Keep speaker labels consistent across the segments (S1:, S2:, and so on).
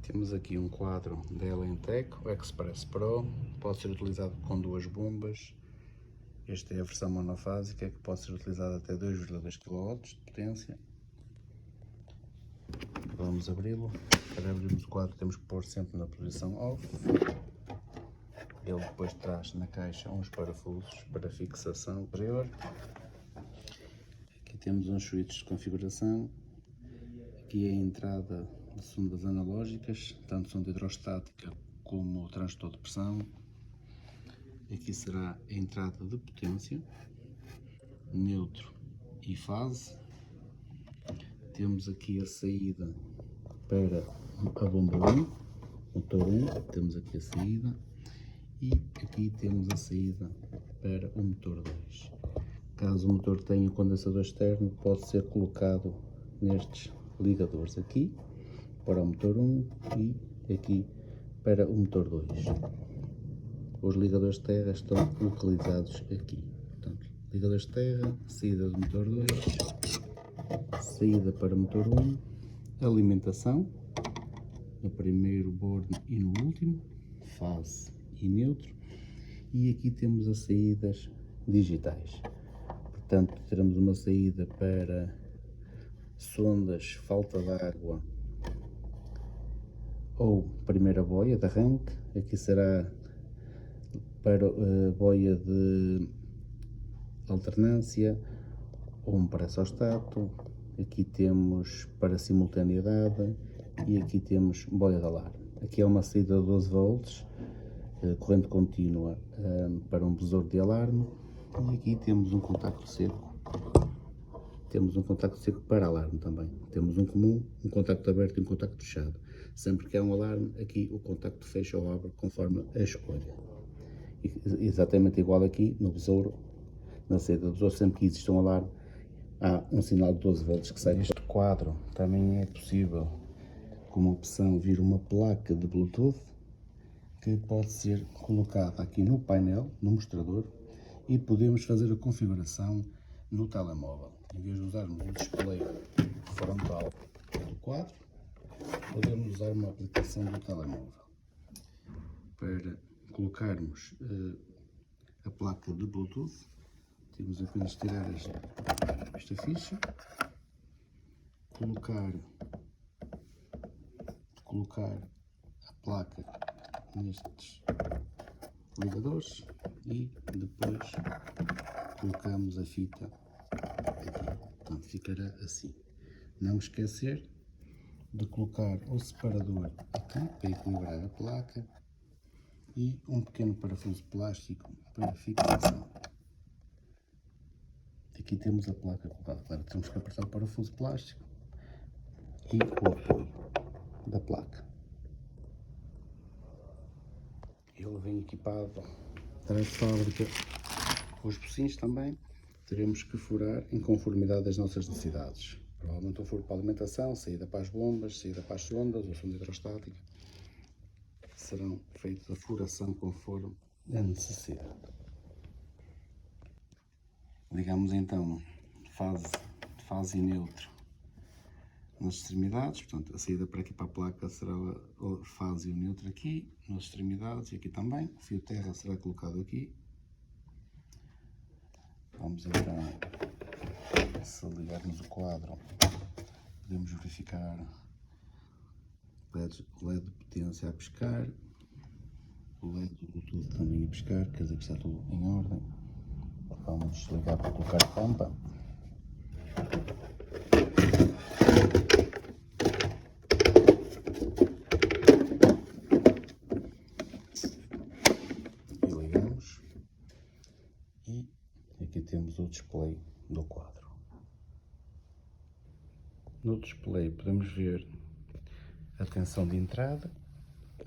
S1: Temos aqui um quadro da Elentec, o Express Pro, pode ser utilizado com duas bombas. Esta é a versão monofásica, que pode ser utilizada até 2,2 kW de potência. Vamos abri-lo. Para abrirmos o quadro temos que pôr sempre na posição off. Ele depois traz na caixa uns parafusos para fixação posterior. Aqui temos uns switches de configuração. Aqui é a entrada de sondas analógicas, tanto sonda hidrostática como transdutor de pressão. Aqui será a entrada de potência, neutro e fase. Temos aqui a saída para a bomba 1, motor 1, temos aqui a saída. E aqui temos a saída para o motor 2. Caso o motor tenha um condensador externo, pode ser colocado nestes ligadores aqui para o motor 1 e aqui para o motor 2. Os ligadores de terra estão localizados aqui. Portanto, ligadores de terra, saída do motor 2, saída para o motor 1, alimentação no primeiro borne e no último, fase e neutro, e aqui temos as saídas digitais. Portanto, teremos uma saída para sondas falta de água ou primeira boia de arranque. Aqui será para boia de alternância ou um pré-sostato. Aqui temos para simultaneidade e aqui temos boia de alarme. Aqui é uma saída de 12 volts, corrente contínua para um besouro de alarme, e aqui temos um contacto seco. Temos um contacto seco para alarme também. Temos um comum, um contacto aberto e um contacto fechado. Sempre que há um alarme, aqui o contacto fecha ou abre conforme a escolha. E, exatamente igual aqui no besouro, na saída do besouro, sempre que existe um alarme, há um sinal de 12 volts que sai. Neste quadro também é possível, como opção, vir uma placa de Bluetooth que pode ser colocada aqui no painel, no mostrador, e podemos fazer a configuração no telemóvel. Em vez de usarmos o display frontal do quadro, podemos usar uma aplicação do telemóvel. Para colocarmos a placa de Bluetooth, temos apenas de tirar esta ficha, colocar a placa nestes ligadores e depois colocamos a fita aqui. Portanto, ficará assim. Não esquecer de colocar o separador aqui para equilibrar a placa e um pequeno parafuso plástico para fixação. Aqui temos a placa colocada. Claro, temos que apertar o parafuso plástico e o apoio da placa. Ele vem equipado, traz de fábrica os focinhos também. Teremos que furar em conformidade das nossas necessidades. Provavelmente um furo para a alimentação, saída para as bombas, saída para as sondas ou sonda hidrostática. Serão feitos a furação conforme a necessidade. Ligamos então fase e neutro nas extremidades. Portanto, a saída para aqui para a placa será a fase e o neutro aqui nas extremidades, e aqui também. O fio terra será colocado aqui. Vamos então, se ligarmos o quadro, podemos verificar o LED de potência a piscar, o LED do Bluetooth também a piscar, quer dizer que está tudo em ordem. Vamos ligar para colocar a tampa. E ligamos. E aqui temos o display do quadro. No display podemos ver a tensão de entrada.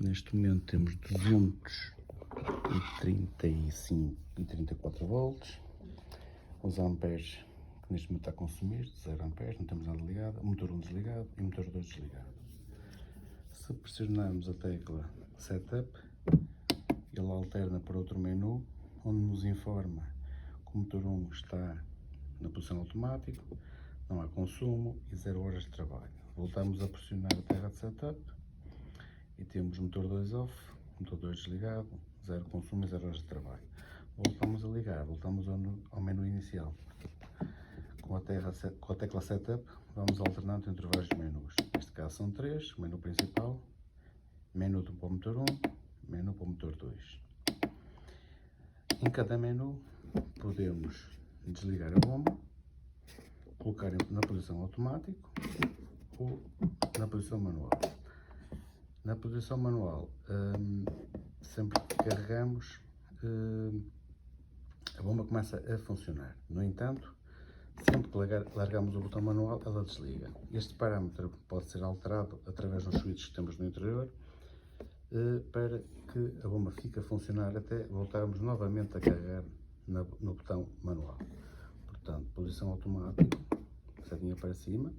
S1: Neste momento temos 235 e 34 volts. Os amperes que neste momento está a consumir, 0 amperes, não temos nada ligado. Motor 1 desligado e motor 2 desligado. Se pressionarmos a tecla Setup, ele alterna para outro menu, onde nos informa que o motor 1 está na posição automática, não há consumo e 0 horas de trabalho. Voltamos a pressionar a tecla de Setup E temos motor 2 off, motor 2 desligado, 0 consumo e 0 horas de trabalho. Voltamos a ligar, voltamos ao menu inicial. Com a tecla Setup, vamos alternando entre vários menus. Neste caso são 3, menu principal, menu para o motor 1, menu para o motor 2. Em cada menu podemos desligar a bomba, colocar na posição automático ou na posição manual. Na posição manual, sempre que carregamos, a bomba começa a funcionar. No entanto, sempre que largamos o botão manual, ela desliga. Este parâmetro pode ser alterado através dos switches que temos no interior, para que a bomba fique a funcionar até voltarmos novamente a carregar no botão manual. Portanto, posição automática, setinha para cima,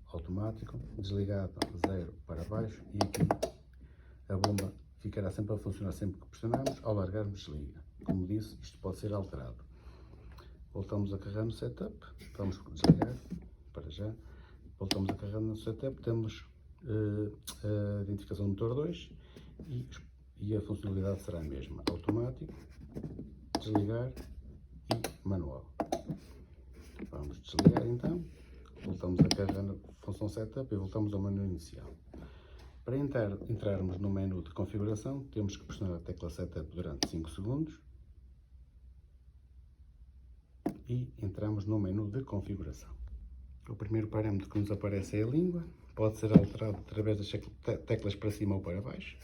S1: automático, desligado 0 para baixo, e aqui a bomba ficará sempre a funcionar sempre que pressionarmos. Ao largarmos, desliga. Como disse, isto pode ser alterado. Voltamos a carregar no setup, vamos desligar para já, voltamos a carregar no setup, temos a identificação do motor 2 e a funcionalidade será a mesma: automático, desligar e manual. Vamos desligar então, voltamos a carregar na função setup e voltamos ao menu inicial. Para entrarmos no menu de configuração, temos que pressionar a tecla setup durante 5 segundos e entramos no menu de configuração. O primeiro parâmetro que nos aparece é a língua, pode ser alterado através das teclas para cima ou para baixo.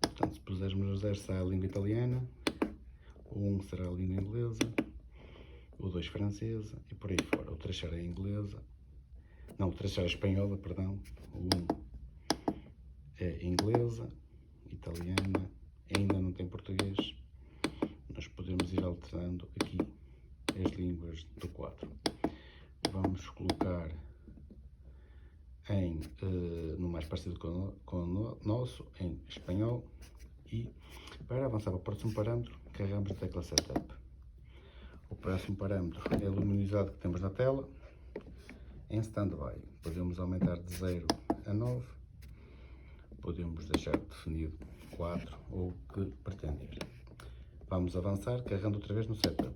S1: Portanto, se pusermos o 0 será a língua italiana, o 1 será a língua inglesa, o 2 francesa e por aí fora. O 3 será a inglesa, não, o 3 será a espanhola, perdão, o 1 é inglesa, italiana, ainda não tem português. Nós podemos ir alterando aqui as línguas do quadro. Vamos colocar no mais parecido com o nosso, em espanhol, e para avançar para o próximo parâmetro, carregamos a tecla Setup. O próximo parâmetro é a luminosidade que temos na tela, em Standby. Podemos aumentar de 0 a 9, podemos deixar definido 4 ou o que pretender. Vamos avançar carregando outra vez no Setup.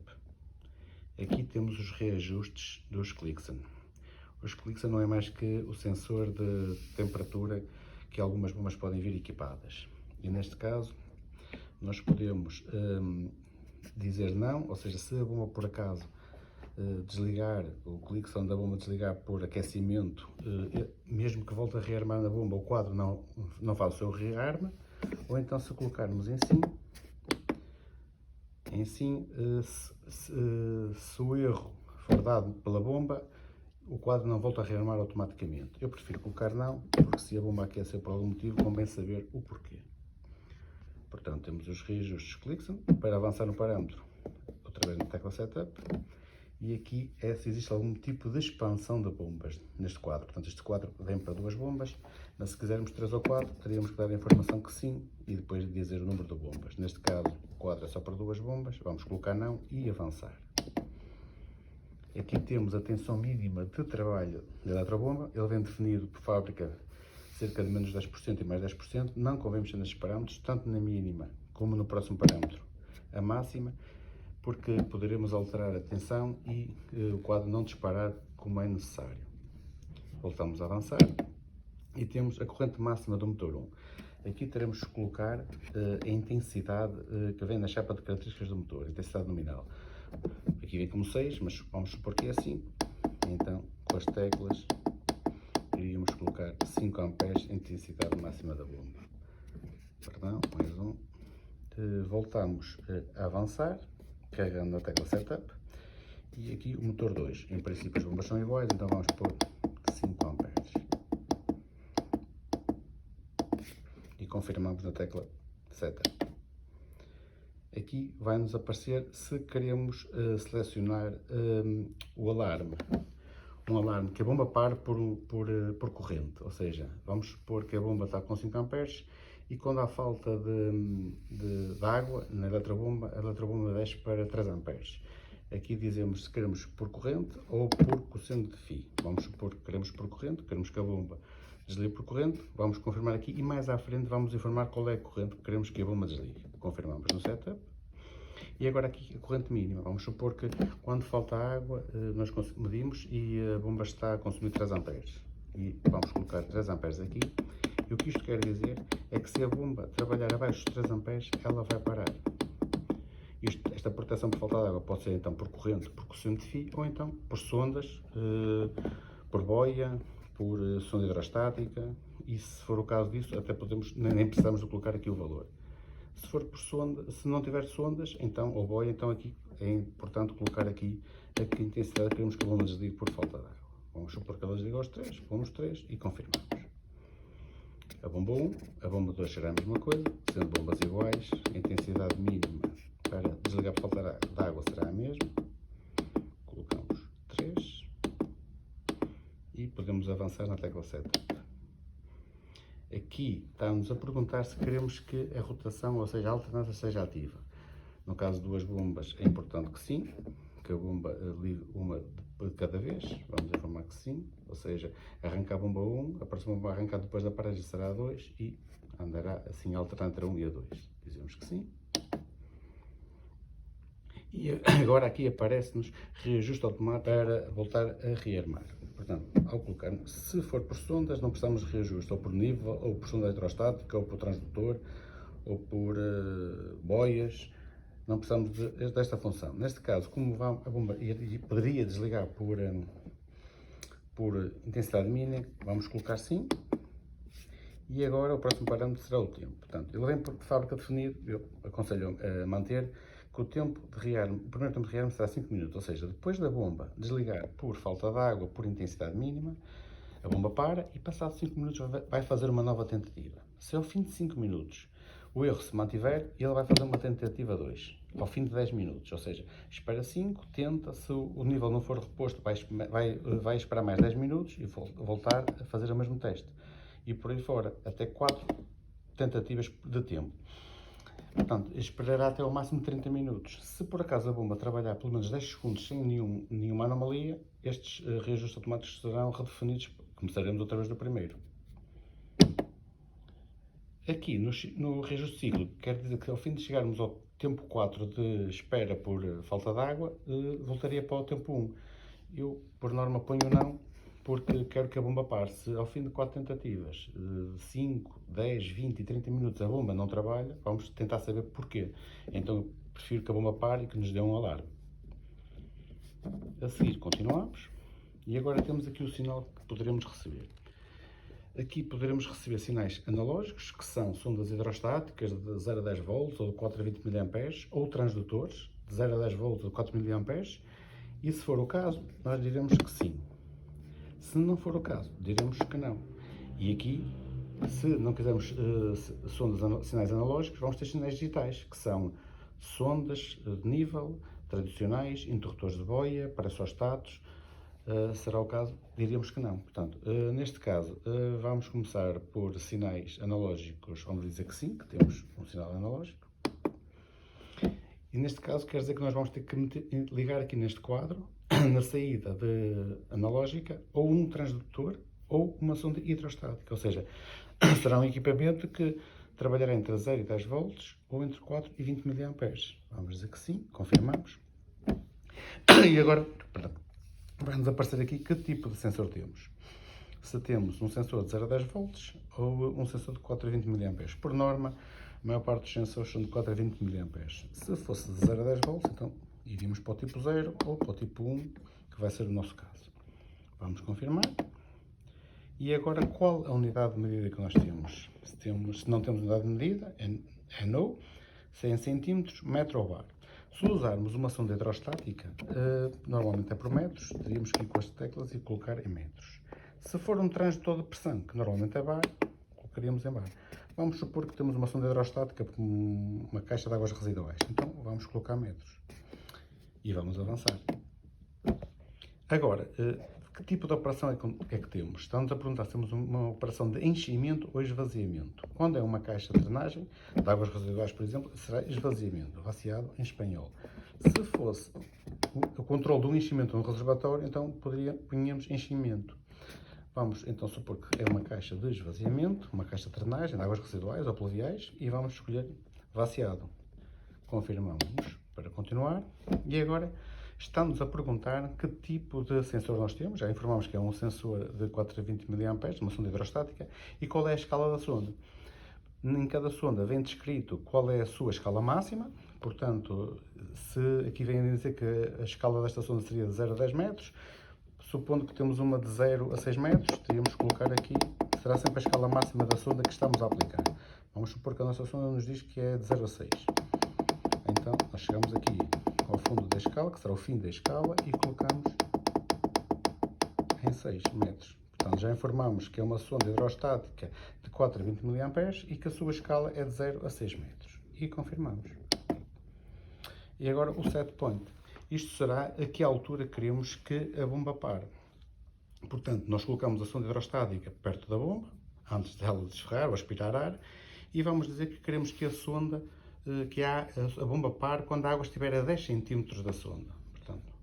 S1: Aqui temos os reajustes dos Clixon. Os Clixon não é mais que o sensor de temperatura que algumas bombas podem vir equipadas. E neste caso, nós podemos dizer não, ou seja, se a bomba por acaso desligar, o Clixon da bomba desligar por aquecimento, mesmo que volte a rearmar na bomba, o quadro não faz o seu rearma. Ou então, se colocarmos em sim, se o erro for dado pela bomba, o quadro não volta a rearmar automaticamente. Eu prefiro colocar não, porque se a bomba aquecer por algum motivo, convém saber o porquê. Portanto, temos os reajustes Clixon. Para avançar no parâmetro, outra vez na tecla Setup, e aqui é se existe algum tipo de expansão de bombas neste quadro. Portanto, este quadro vem para 2 bombas, mas se quisermos 3 ou 4, teríamos que dar a informação que sim e depois dizer o número de bombas. Neste caso, o quadro é só para 2 bombas, vamos colocar não e avançar. Aqui temos a tensão mínima de trabalho da eletrobomba. Ele vem definido por fábrica cerca de menos 10% e mais 10%. Não convém mexer nestes parâmetros, tanto na mínima como no próximo parâmetro, a máxima, porque poderemos alterar a tensão e o quadro não disparar como é necessário. Voltamos a avançar e temos a corrente máxima do motor 1. Aqui teremos que colocar a intensidade que vem na chapa de características do motor, a intensidade nominal. Aqui vem como 6, mas vamos supor que é 5. Então, com as teclas, iríamos colocar 5 amperes, intensidade máxima da bomba. Perdão, mais um. Voltamos a avançar, carregando a tecla Setup. E aqui o motor 2. Em princípio as bombas são iguais, então vamos pôr 5 amperes. E confirmamos na tecla Setup. Aqui vai-nos aparecer se queremos selecionar o alarme. Um alarme que a bomba pare por corrente, ou seja, vamos supor que a bomba está com 5 amperes e quando há falta de água na eletrobomba, a eletrobomba desce para 3 amperes. Aqui dizemos se queremos por corrente ou por quociente de φ. Vamos supor que queremos por corrente, queremos que a bomba Desligue por corrente, vamos confirmar aqui e mais à frente vamos informar qual é a corrente que queremos que a bomba desligue. Confirmamos no setup. E agora aqui a corrente mínima. Vamos supor que quando falta água, nós medimos e a bomba está a consumir 3 amperes. E vamos colocar 3 amperes aqui. E o que isto quer dizer é que se a bomba trabalhar abaixo dos 3 amperes, ela vai parar. Esta proteção por falta de água pode ser então por corrente, por corrente de fio, ou então por sondas, por boia, por sonda hidrostática, e se for o caso disso, até podemos, nem precisamos de colocar aqui o valor. Se for por sonda, se não tiver sondas, então, ou boia, então aqui é importante colocar aqui a que intensidade queremos que a bomba desligue por falta de água. Vamos supor que ela desliga aos 3, pomos 3 e confirmamos. A bomba 1, a bomba 2 será a mesma coisa, sendo bombas iguais, a intensidade mínima para desligar por falta de água será a mesma. Colocamos 3 e podemos avançar na tecla Setup. Aqui está-nos a perguntar se queremos que a rotação, ou seja, a alternância seja ativa. No caso de duas bombas é importante que sim, que a bomba ligue uma de cada vez, vamos informar que sim, ou seja, arranca a bomba 1, a próxima bomba a arrancar depois da paragem será a 2 e andará assim alternando entre a 1 e a 2. Dizemos que sim. E agora aqui aparece-nos reajuste automático para voltar a rearmar. Portanto, ao colocar, se for por sondas, não precisamos de reajuste, ou por nível, ou por sonda hidrostática, ou por transdutor, ou por boias. Não precisamos desta função. Neste caso, como a bomba poderia desligar por intensidade mínima, vamos colocar sim. E agora o próximo parâmetro será o tempo. Portanto, ele vem de fábrica definido, eu aconselho a manter que o tempo de rearme, o primeiro tempo de rearme será 5 minutos, ou seja, depois da bomba desligar por falta de água, por intensidade mínima, a bomba para e passados 5 minutos vai fazer uma nova tentativa. Se ao fim de 5 minutos o erro se mantiver, ele vai fazer uma tentativa 2, ao fim de 10 minutos, ou seja, espera 5, tenta, se o nível não for reposto, vai esperar mais 10 minutos e voltar a fazer o mesmo teste. E por aí fora, até 4 tentativas de tempo. Portanto, esperará até ao máximo 30 minutos. Se por acaso a bomba trabalhar pelo menos 10 segundos sem nenhuma anomalia, estes reajustes automáticos serão redefinidos. Começaremos outra vez do primeiro. Aqui no reajuste ciclo, quer dizer que ao fim de chegarmos ao tempo 4 de espera por falta de água, voltaria para o tempo 1. Eu, por norma, ponho não, porque quero que a bomba pare. Se ao fim de 4 tentativas, 5, 10, 20 e 30 minutos a bomba não trabalha, vamos tentar saber porquê. Então eu prefiro que a bomba pare e que nos dê um alarme. A seguir continuamos e agora temos aqui o sinal que poderemos receber. Aqui poderemos receber sinais analógicos, que são sondas hidrostáticas de 0 a 10 volts ou de 4 a 20 mA, ou transdutores de 0 a 10 volts ou de 4 mA, e se for o caso, nós diremos que sim. Se não for o caso, diremos que não. E aqui, se não quisermos sinais analógicos, vamos ter sinais digitais, que são sondas de nível, tradicionais, interruptores de boia, pressostats. Será o caso, diríamos que não. Portanto, neste caso, vamos começar por sinais analógicos, vamos dizer que sim, que temos um sinal analógico. E neste caso quer dizer que nós vamos ter que ligar aqui neste quadro, na saída analógica, ou um transdutor ou uma sonda hidrostática, ou seja, será um equipamento que trabalhará entre 0 e 10 volts ou entre 4 e 20 mA. Vamos dizer que sim, confirmamos. E agora, vai-nos aparecer aqui que tipo de sensor temos. Se temos um sensor de 0 a 10 volts ou um sensor de 4 a 20 mA. Por norma, a maior parte dos sensores são de 4 a 20 mA. Se fosse de 0 a 10 volts, então iríamos para o tipo 0 ou para o tipo 1, que vai ser o nosso caso. Vamos confirmar. E agora, qual a unidade de medida que nós temos? Se não temos unidade de medida, é no, se é em centímetros, metro ou bar. Se usarmos uma sonda hidrostática, normalmente é por metros, teríamos que ir com as teclas e colocar em metros. Se for um transdutor de pressão, que normalmente é bar, colocaríamos em bar. Vamos supor que temos uma sonda hidrostática com uma caixa de águas residuais, então vamos colocar metros. E vamos avançar. Agora, que tipo de operação é que temos? Estamos a perguntar se temos uma operação de enchimento ou esvaziamento. Quando é uma caixa de drenagem, de águas residuais, por exemplo, será esvaziamento, vaciado em espanhol. Se fosse o controle de um enchimento no reservatório, então punhamos enchimento. Vamos então supor que é uma caixa de esvaziamento, uma caixa de drenagem de águas residuais ou pluviais e vamos escolher vaciado. Confirmamos para continuar e agora estamos a perguntar que tipo de sensor nós temos. Já informamos que é um sensor de 420 mA, uma sonda hidrostática, e qual é a escala da sonda. Em cada sonda vem descrito qual é a sua escala máxima, portanto, se aqui vem a dizer que a escala desta sonda seria de 0 a 10 metros, supondo que temos uma de 0 a 6 metros, teríamos que colocar aqui, será sempre a escala máxima da sonda que estamos a aplicar. Vamos supor que a nossa sonda nos diz que é de 0 a 6. Então, nós chegamos aqui ao fundo da escala, que será o fim da escala, e colocamos em 6 metros. Portanto, já informamos que é uma sonda hidrostática de 420 mA e que a sua escala é de 0 a 6 metros. E confirmamos. E agora o set point. Isto será a que altura queremos que a bomba pare. Portanto, nós colocamos a sonda hidrostática perto da bomba, antes dela desferrar ou aspirar ar, e vamos dizer que queremos que a sonda, a bomba pare quando a água estiver a 10 cm da sonda. Portanto,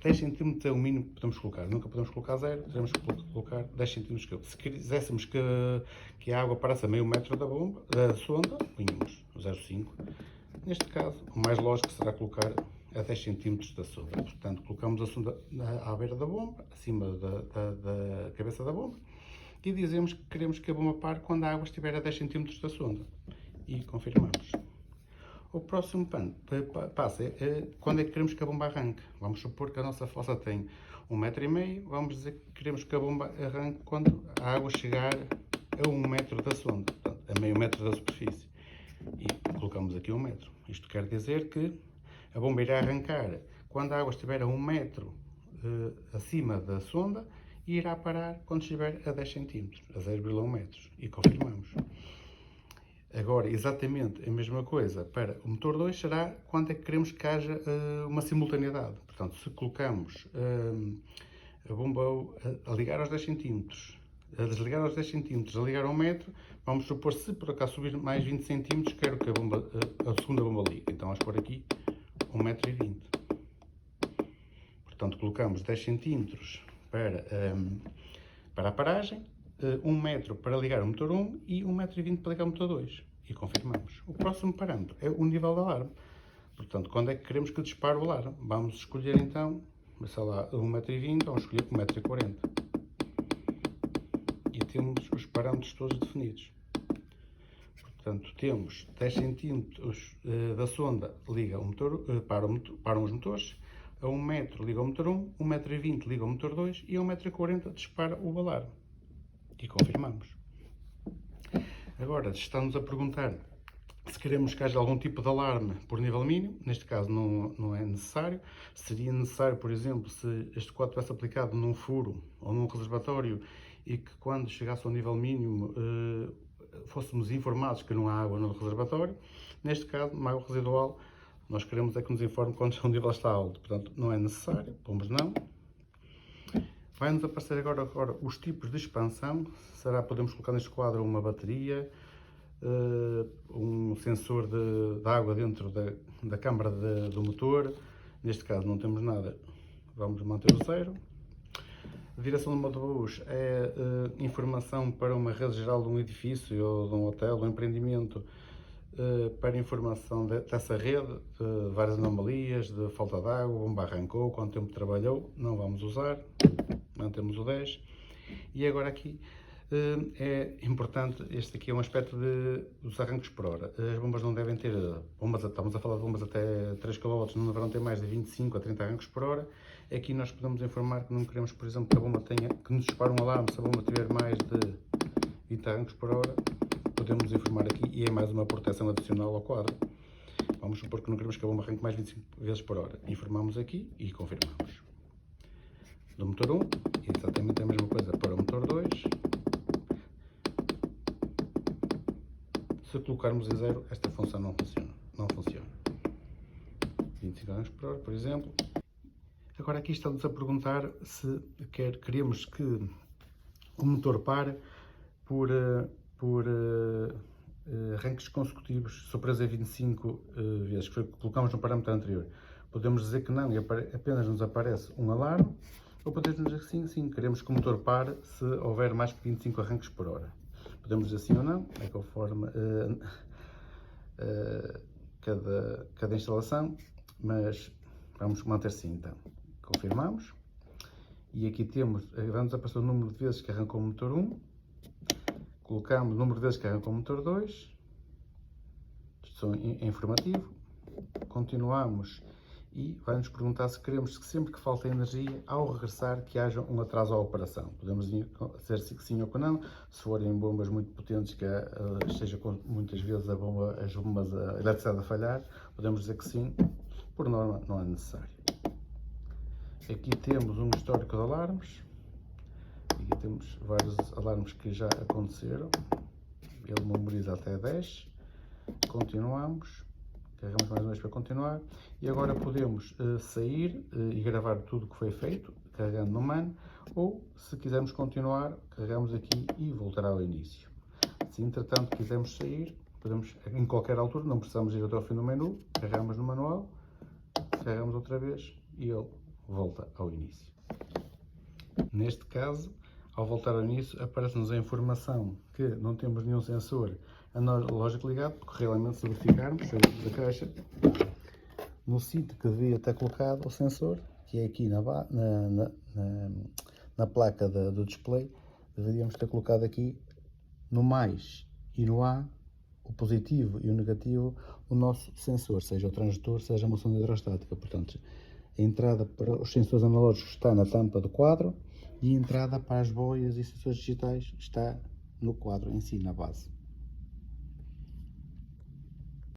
S1: 10 cm é o mínimo que podemos colocar. Nunca podemos colocar 0, teremos que colocar 10 cm. Se quiséssemos que a água parasse a meio metro da sonda, punhamos 0,5. Neste caso, o mais lógico será colocar a 10 cm da sonda. Portanto, colocamos a sonda à beira da bomba, acima da cabeça da bomba, e dizemos que queremos que a bomba pare quando a água estiver a 10 cm da sonda. E confirmamos. O próximo passo é quando é que queremos que a bomba arranque. Vamos supor que a nossa fossa tem 1,5 m, vamos dizer que queremos que a bomba arranque quando a água chegar a 1 metro da sonda, portanto, a meio metro da superfície. E colocamos aqui 1 metro. Isto quer dizer que a bomba irá arrancar quando a água estiver a 1 metro acima da sonda e irá parar quando estiver a 10 cm, a 0,1 metros. E confirmamos. Agora, exatamente a mesma coisa para o motor 2 será quando é que queremos que haja uma simultaneidade. Portanto, se colocamos a bomba a ligar aos 10 cm, a desligar aos 10 cm, a ligar a 1 metro, vamos supor, se por acaso subir mais 20 cm, quero que a segunda bomba ligue. Então vamos pôr aqui 1,20 m. Portanto, colocamos 10 cm para a paragem, 1 metro para ligar o motor 1 e 1,20 m para ligar o motor 2. E confirmamos. O próximo parâmetro é o nível de alarme. Portanto, quando é que queremos que dispare o alarme? Vamos escolher então, sei lá, 1,20 m, vamos escolher 1,40 m. E temos os parâmetros todos definidos. Portanto, temos 10 cm da sonda liga o motor, param os motores, a 1 metro liga o motor 1, 1,20 m liga o motor 2 e a 1,40 m dispara o alarme. E confirmamos. Agora, estamos a perguntar se queremos que haja algum tipo de alarme por nível mínimo. Neste caso não é necessário. Seria necessário, por exemplo, se este código tivesse aplicado num furo ou num reservatório e que quando chegasse ao nível mínimo fôssemos informados que não há água no reservatório. Neste caso, uma água residual, nós queremos é que nos informe quando o nível está alto. Portanto, não é necessário, pomos não. Vai-nos aparecer agora os tipos de expansão. Podemos colocar neste quadro uma bateria, um sensor de água dentro da câmara do motor. Neste caso não temos nada, vamos manter o 0. A direção do modbus é informação para uma rede geral de um edifício ou de um hotel, um empreendimento, para informação dessa rede, de várias anomalias, de falta de água, bomba arrancou, quanto tempo trabalhou, não vamos usar, mantemos o 10. E agora aqui é importante, este aqui é um aspecto dos arranques por hora. As bombas não devem ter, estamos a falar de bombas até 3 kW, não deverão ter mais de 25 a 30 arranques por hora. Aqui nós podemos informar que não queremos, por exemplo, que a bomba que nos dispare um alarme se a bomba tiver mais de 20 arranques por hora. Podemos informar aqui e é mais uma proteção adicional ao quadro. Vamos supor que não queremos que a bomba arranque mais de 25 vezes por hora. Informamos aqui e confirmamos. Do motor 1, exatamente a mesma coisa para o motor 2. Se colocarmos em 0, esta função não funciona. 25 km por hora, por exemplo. Agora aqui estamos a perguntar se queremos que o motor pare por arranques consecutivos superiores a 25 vezes, que foi o que colocamos no parâmetro anterior. Podemos dizer que não, e apenas nos aparece um alarme. Ou podemos dizer que sim, sim, queremos que o motor pare se houver mais que 25 arranques por hora. Podemos dizer sim ou não, é conforme cada instalação, mas vamos manter sim então. Confirmamos. E aqui temos, vamos aparecer o número de vezes que arrancou o motor 1, colocamos o número de vezes que arrancou o motor 2, isto é informativo, continuamos e vai-nos perguntar se queremos que sempre que falta energia, ao regressar, que haja um atraso à operação. Podemos dizer que sim ou que não, se forem bombas muito potentes, que esteja muitas vezes as bombas, a eletricidade a falhar, podemos dizer que sim, por norma não é necessário. Aqui temos um histórico de alarmes, aqui temos vários alarmes que já aconteceram, ele memoriza até 10, continuamos, carregamos mais uma vez para continuar, e agora podemos sair e gravar tudo o que foi feito, carregando no MAN, ou se quisermos continuar, carregamos aqui e voltar ao início. Se entretanto quisermos sair, podemos em qualquer altura, não precisamos ir até ao fim do menu, carregamos no manual, carregamos outra vez e ele volta ao início. Neste caso, ao voltar ao início, aparece-nos a informação que não temos nenhum sensor analógico ligado, porque realmente se verificarmos, da caixa, no sítio que devia ter colocado o sensor, que é aqui na placa do display, deveríamos ter colocado aqui no mais e no A, o positivo e o negativo, o nosso sensor, seja o transdutor, seja a moção hidrostática. Portanto, a entrada para os sensores analógicos está na tampa do quadro e a entrada para as boias e sensores digitais está no quadro em si, na base.